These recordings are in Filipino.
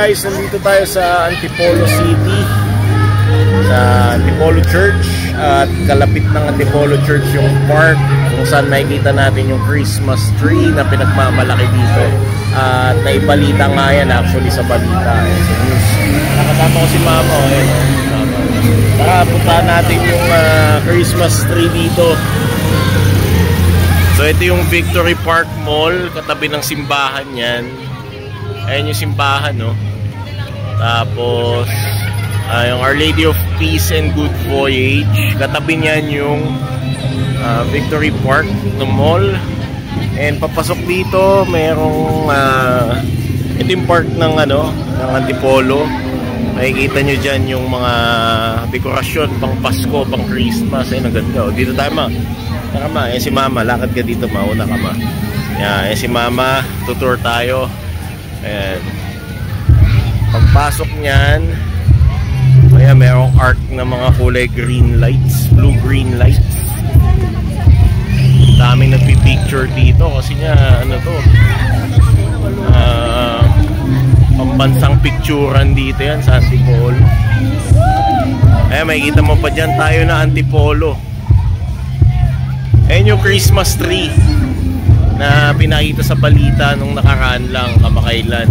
guys, nandito tayo sa Antipolo City, sa Antipolo Church, at kalapit ng Antipolo Church yung park kung saan makikita natin yung Christmas tree na pinagmamalaki dito. At naibalita nga yan actually sa balita, sa news. Nakasama ko si Mama. Tara, puntahan natin yung Christmas tree dito. So ito yung Victory Park Mall, katabi ng simbahan yan. Ayan yung simbahan, no? Tapos yung Our Lady of Peace and Good Voyage. Katabi niyan yung Victory Park no mall. And papasok dito, merong ito yung park ng ng Antipolo. Makikita nyo dyan yung mga dekorasyon pang Pasko, pang Christmas. Ayun, ang ganda. Dito tayo, Ma. Tara, Ma. Si Mama, lakad ka dito, mauna ka, Ma. Yan, si Mama, tutur tayo. Ayan. Pagpasok niyan, ayan, mayroong arc na mga kulay green lights, blue-green lights. Daming nagpipicture dito kasi nga, pambansang picturean dito yan sa Antipolo. Ayan, makikita mo pa dyan tayo na Antipolo. Ayan yung Christmas tree na pinakita sa balita nung nakaraan lang, kamakailan.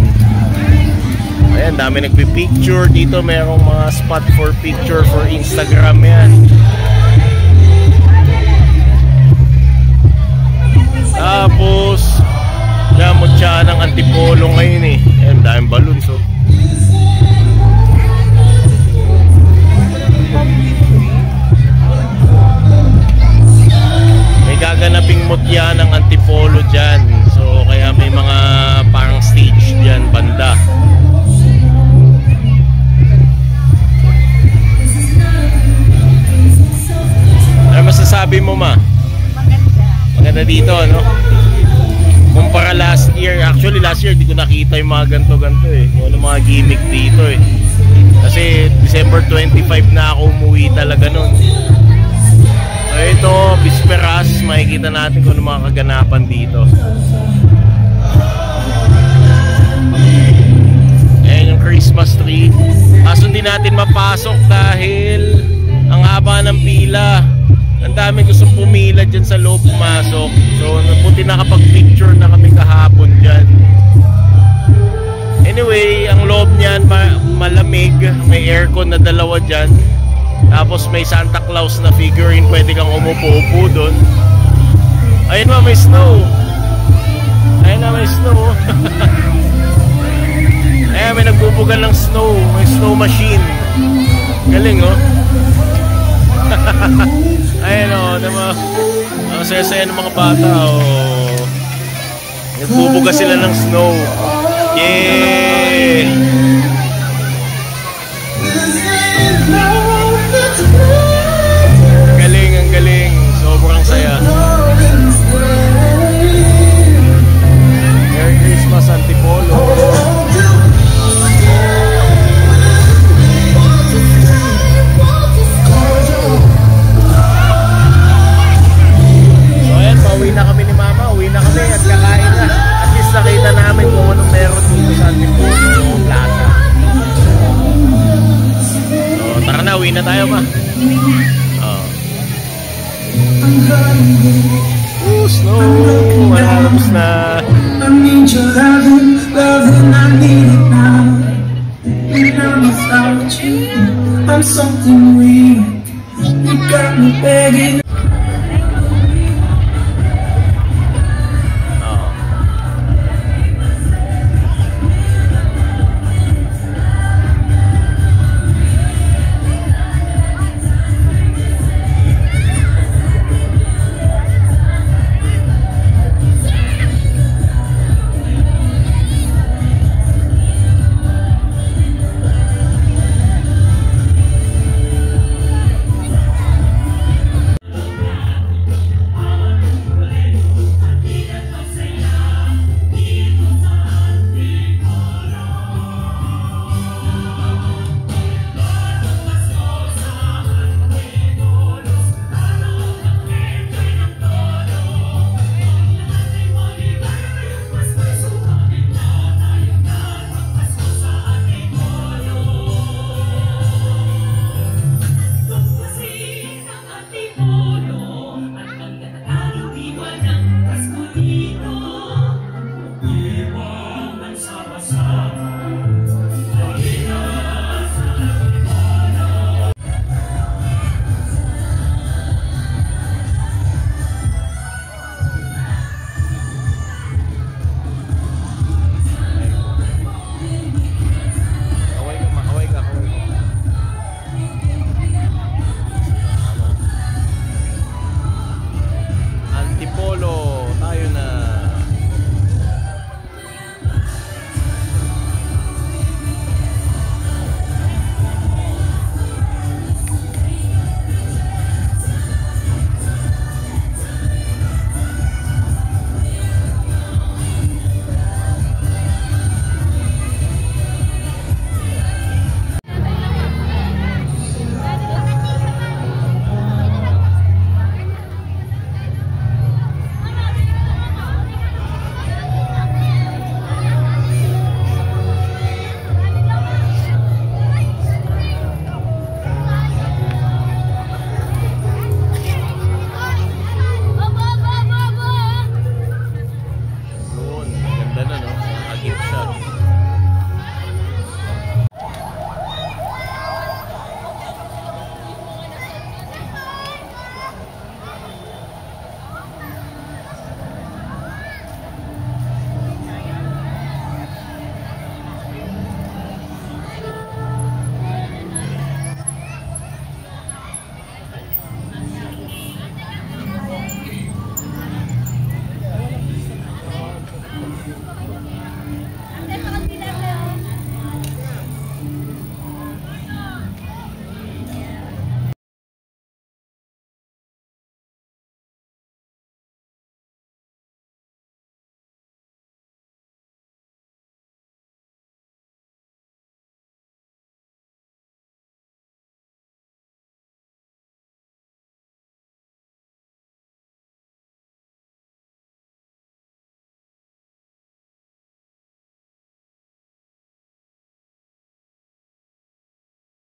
Ayan, dami nagpipicture dito. Merong mga spot for picture for Instagram yan. Tapos damot siya ng Antipolo ngayon eh. Ayan, daming balloons, oh. May gaganaping mutya ng Antipolo dyan. So kaya may mga parang stage dyan banda. Ano masasabi mo, Ma? Maganda dito, ano? Kumpara last year. Actually last year di ko nakita yung mga ganto-ganto eh. Yung mga gimmick dito eh. Kasi December 25 na ako umuwi talaga nun. So ito, Bisperas, makikita natin kung ano mga kaganapan dito. Ayan yung Christmas tree. Kaso hindi natin mapasok dahil ang haba ng pila. Ang dami gustong pumila dyan sa loob, pumasok. So naputi nakapag-picture na kami kahapon dyan. Anyway, ang loob niyan malamig. May aircon na dalawa dyan. Tapos may Santa Claus na figurine, pwede kang umupo-upo doon. Ayun na, may snow. Ayun na, may snow. Ayun, may nagbubugan ng snow. May snow machine. Galing, oh. Ayun, oh, ang saya-saya ng mga bata, oh. Nagbubuga sila ng snow. Yeah! Galing, ang galing. Sobrang saya. Merry Christmas, Antipolo. So ayan, pauwi na kami ni Mama. Uwi na kami at kakain na. At least nakita namin kung anong meron dito sa Antipolo Plaza. So tara na, uwi na tayo, Ma. Snow, malapos na. I need your loving, I need it now. And I'm without you, I'm something weird.